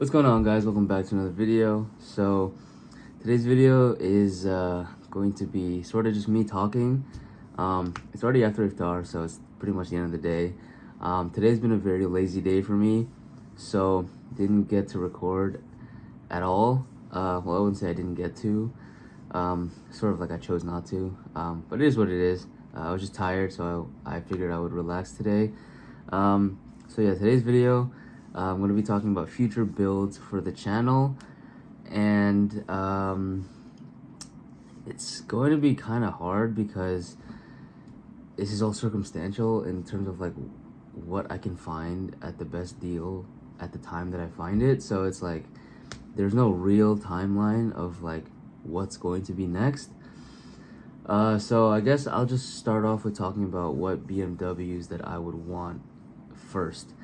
What's going on, guys? Welcome back to another video. So today's video is going to be sort of just me talking. It's already after iftar, so it's pretty much the end of the day. Today's been a very lazy day for me, so didn't get to record at all. Well, I wouldn't say I didn't get to, sort of like I chose not to, but it is what it is. I was just tired, so I figured I would relax today. So yeah, today's video, I'm going to be talking about future builds for the channel, and it's going to be kind of hard because this is all circumstantial in terms of like what I can find at the best deal at the time that I find it. So it's like there's no real timeline of like what's going to be next. So I guess I'll just start off with talking about what BMWs that I would want first.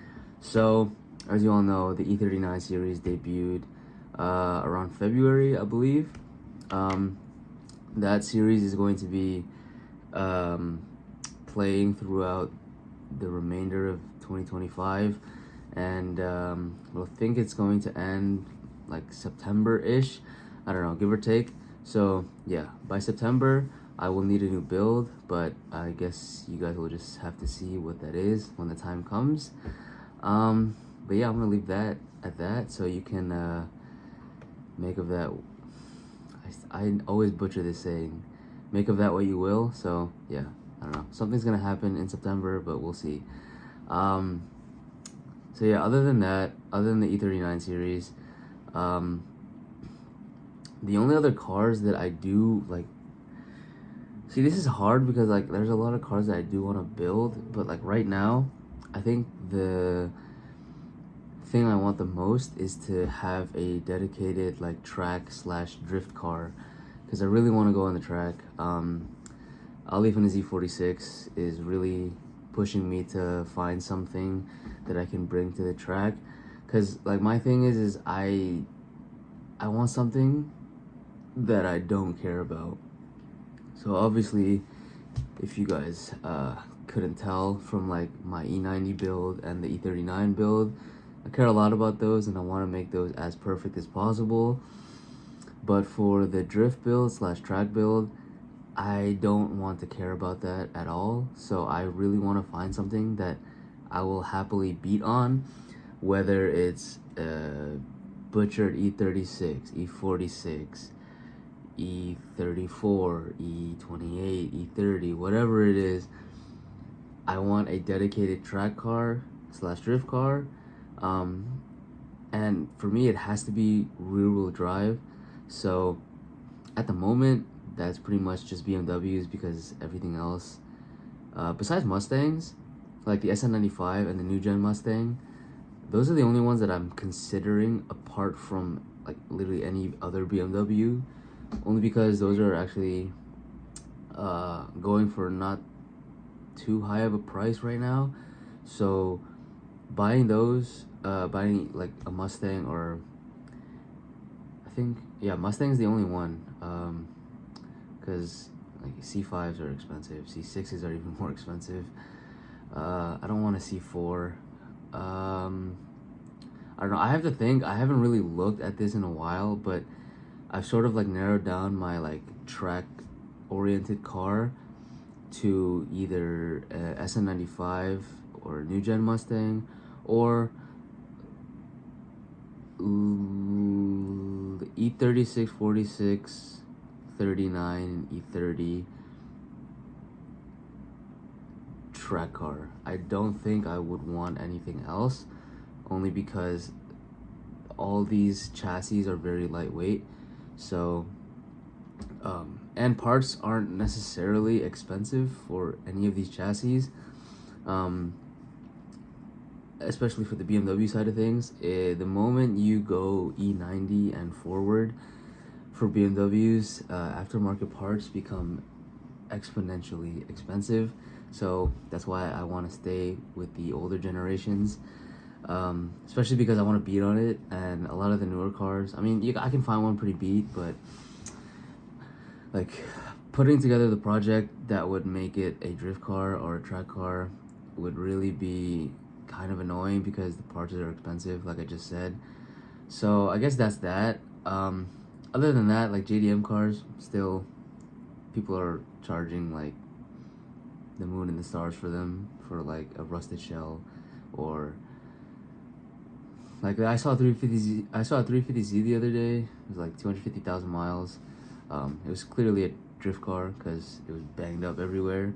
So as you all know, the E39 series debuted around February, I believe. That series is going to be playing throughout the remainder of 2025, and I think it's going to end like September-ish. I don't know, give or take. So yeah, by September I will need a new build, but I guess you guys will just have to see what that is when the time comes. But yeah, I'm gonna leave that at that, so you can make of that. I always butcher this saying, make of that what you will. So yeah, I don't know, something's gonna happen in September, but we'll see. So yeah, other than that, other than the E39 series, the only other cars that I do like, see, this is hard because like there's a lot of cars that I do want to build, but like right now I think the thing I want the most is to have a dedicated like track slash drift car, because I really want to go on the track. Ali from the Z46 is really pushing me to find something that I can bring to the track, because like my thing is I want something that I don't care about. So obviously, if you guys couldn't tell from like my E90 build and the E39 build, I care a lot about those and I want to make those as perfect as possible. But for the drift build slash track build, I don't want to care about that at all. So I really want to find something that I will happily beat on, whether it's butchered E36, E46, E34, E28, E30, whatever it is. I want a dedicated track car slash drift car, and for me it has to be rear-wheel drive. So at the moment that's pretty much just BMWs, because everything else besides Mustangs, like the SN95 and the new gen Mustang, those are the only ones that I'm considering apart from like literally any other BMW, only because those are actually going for not too high of a price right now. So buying those, buying like a Mustang, or I think, yeah, Mustang's the only one, because like C5s are expensive, C6s are even more expensive. I don't want a C4. I don't know, I have to think. I haven't really looked at this in a while, but I've sort of like narrowed down my like track oriented car to either SN95 or new gen Mustang, or E36, 46, 39, E30 track car. I don't think I would want anything else, only because all these chassis are very lightweight. So and parts aren't necessarily expensive for any of these chassis, especially for the BMW side of things. The moment you go E90 and forward for BMWs, aftermarket parts become exponentially expensive. So that's why I want to stay with the older generations, especially because I want to beat on it. And a lot of the newer cars, I mean, I can find one pretty beat, but like putting together the project that would make it a drift car or a track car would really be kind of annoying because the parts are expensive, like I just said. So I guess that's that. Other than that, like JDM cars, still people are charging like the moon and the stars for them, for like a rusted shell, or like I saw a 350Z. I saw a 350Z the other day. It was like 250,000 miles. It was clearly a drift car because it was banged up everywhere.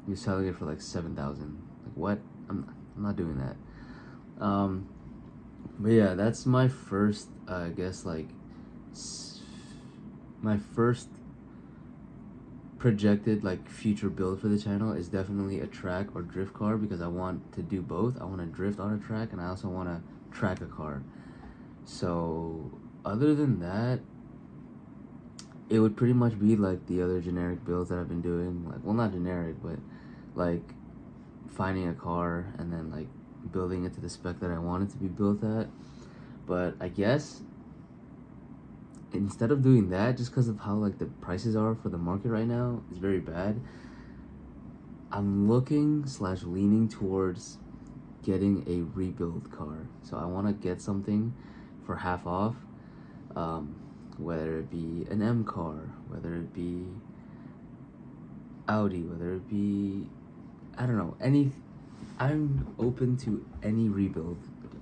He was selling it for like 7,000. Like what? I'm not doing that. But yeah, that's my first. I guess like my first projected like future build for the channel is definitely a track or drift car, because I want to do both. I want to drift on a track and I also want to track a car. So other than that, it would pretty much be like the other generic builds that I've been doing. Like, well, not generic, but like finding a car and then like building it to the spec that I want it to be built at. But I guess instead of doing that, just because of how like the prices are for the market right now, it's very bad. I'm looking / leaning towards getting a rebuild car. So I want to get something for half off, whether it be an M car, whether it be Audi, whether it be, I don't know, any. I'm open to any rebuild,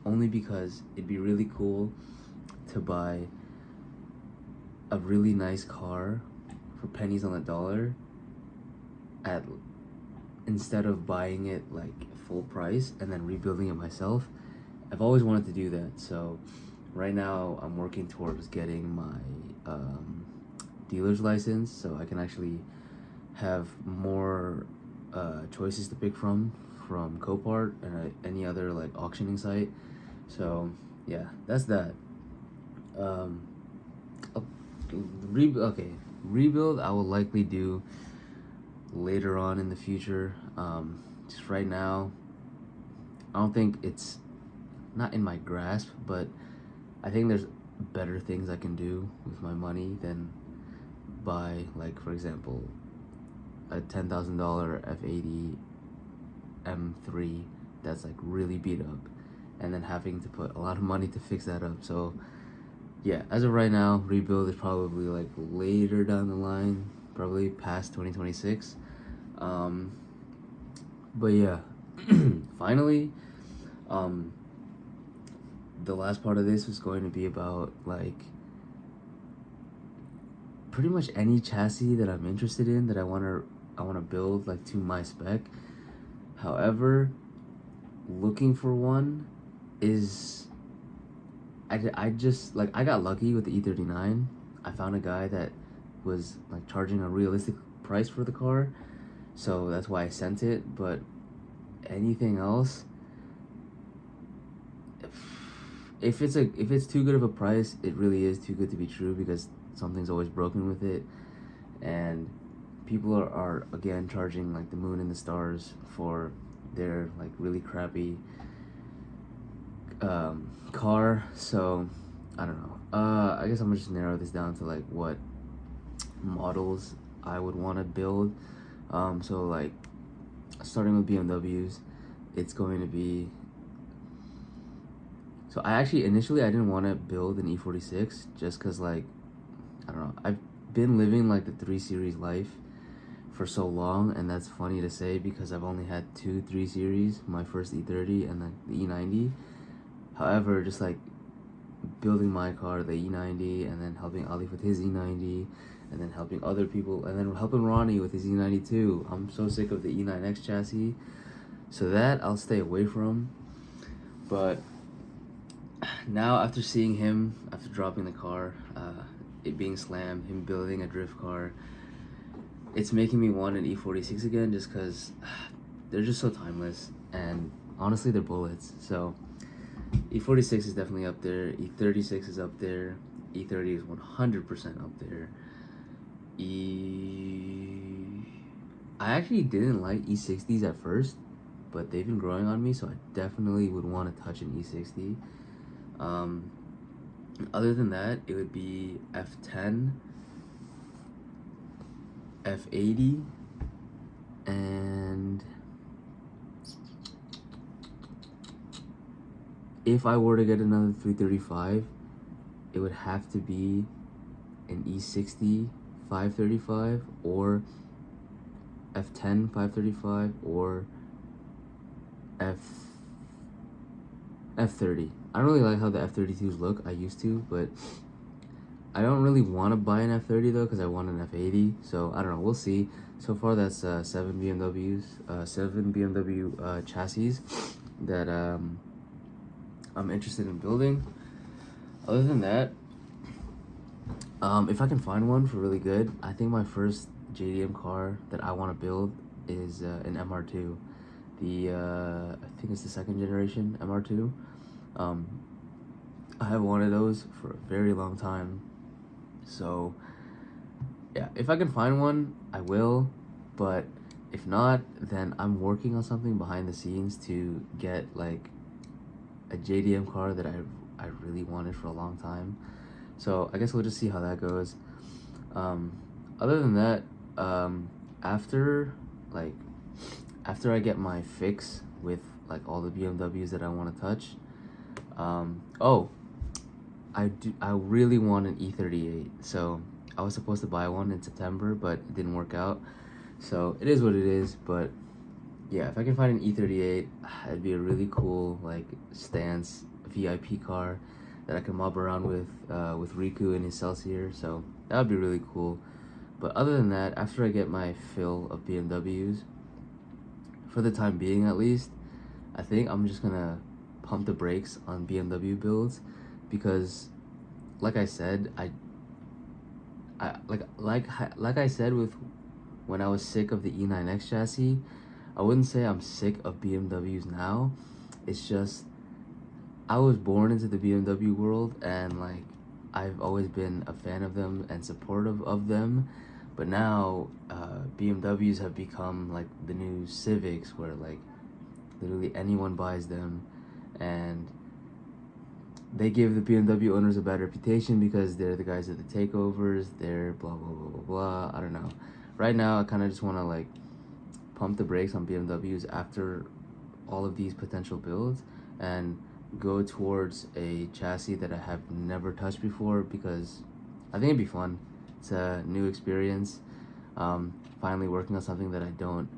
only because it'd be really cool to buy a really nice car for pennies on the dollar at, instead of buying it like full price and then rebuilding it myself. I've always wanted to do that. So right now I'm working towards getting my dealer's license, so I can actually have more choices to pick from Copart and any other like auctioning site. So yeah, that's that. Rebuild I will likely do later on in the future. Just right now, I don't think it's not in my grasp, but I think there's better things I can do with my money than buy, like, for example, a $10,000 F80 M3 that's like really beat up, and then having to put a lot of money to fix that up. So yeah, as of right now, rebuild is probably like later down the line, probably past 2026. But yeah, finally, the last part of this is going to be about like pretty much any chassis that I'm interested in that I want to build like to my spec. However, looking for one is, I just like, I got lucky with the E39. I found a guy that was like charging a realistic price for the car, so that's why I sent it. But anything else, if it's too good of a price, it really is too good to be true, because something's always broken with it, and people are again charging like the moon and the stars for their like really crappy car. So I don't know. I guess I'm gonna just narrow this down to like what models I would want to build. So like starting with BMWs, it's going to be, so I actually initially I didn't want to build an E46 just because, like, I don't know, I've been living like the 3 Series life for so long, and that's funny to say because I've only had 2 3 Series, my first E30 and then the E90. However, just like building my car, the E90, and then helping Ali with his E90, and then helping other people, and then helping Ronnie with his E90 too. I'm so sick of the E9X chassis, so that I'll stay away from. But now, after seeing him, after dropping the car, it being slammed, him building a drift car, it's making me want an E46 again, just because they're just so timeless, and honestly, they're bullets. So E46 is definitely up there, E36 is up there, E30 is 100% up there. I actually didn't like E60s at first, but they've been growing on me, so I definitely would want to touch an E60. Other than that, it would be F10, F80, and if I were to get another 335, it would have to be an E60 535 or F10 535 or F30. I don't really like how the F32s look. I used to, but I don't really want to buy an F30 though, because I want an F80. So I don't know. We'll see. So far, that's 7 BMW chassis that I'm interested in building. Other than that, if I can find one for really good, I think my first JDM car that I want to build is an MR2. I think it's the second generation MR2. I have wanted those for a very long time. So yeah, if I can find one, I will. But if not, then I'm working on something behind the scenes to get like a JDM car that I really wanted for a long time. So I guess we'll just see how that goes. Other than that, after I get my fix with like all the BMWs that I want to touch, I really want an E38. So I was supposed to buy one in September, but it didn't work out. So it is what it is. But yeah, if I can find an E38, it'd be a really cool like stance VIP car that I can mob around with Riku and Excelsior. So that would be really cool. But other than that, after I get my fill of BMWs, for the time being at least, I think I'm just gonna pump the brakes on BMW builds, because like I said, like I said with when I was sick of the E9X chassis, I wouldn't say I'm sick of BMWs now. It's just I was born into the BMW world, and like I've always been a fan of them and supportive of them. But now BMWs have become like the new Civics, where like literally anyone buys them, and they give the BMW owners a bad reputation because they're the guys at the takeovers. They're blah blah blah blah blah. I don't know. Right now, I kind of just want to like pump the brakes on BMWs after all of these potential builds and go towards a chassis that I have never touched before, because I think it'd be fun. It's a new experience. Finally working on something that I don't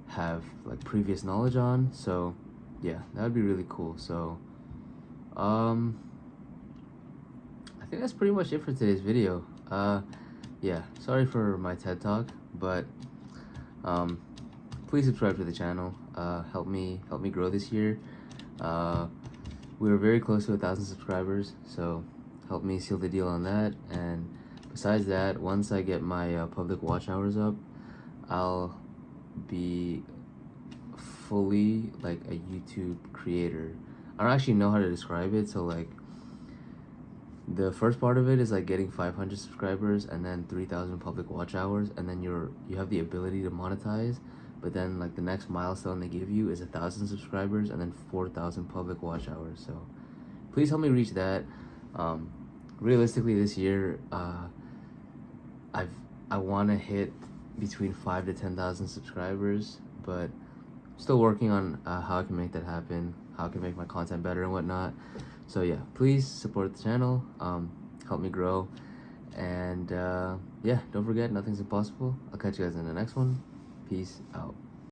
have like previous knowledge on. So yeah, that would be really cool. So I think that's pretty much it for today's video. Yeah, sorry for my TED Talk, but please subscribe to the channel. Help me grow this year. We were very close to 1,000 subscribers, so help me seal the deal on that. And besides that, once I get my public watch hours up, I'll be fully like a YouTube creator. I don't actually know how to describe it, so like the first part of it is like getting 500 subscribers and then 3,000 public watch hours, and then you have the ability to monetize. But then like the next milestone they give you is 1,000 subscribers and then 4,000 public watch hours. So please help me reach that. Realistically this year, I want to hit between 5,000 to 10,000 subscribers, but still working on how I can make that happen, how I can make my content better and whatnot. So yeah, please support the channel, help me grow, and yeah, don't forget, nothing's impossible. I'll catch you guys in the next one. Peace out.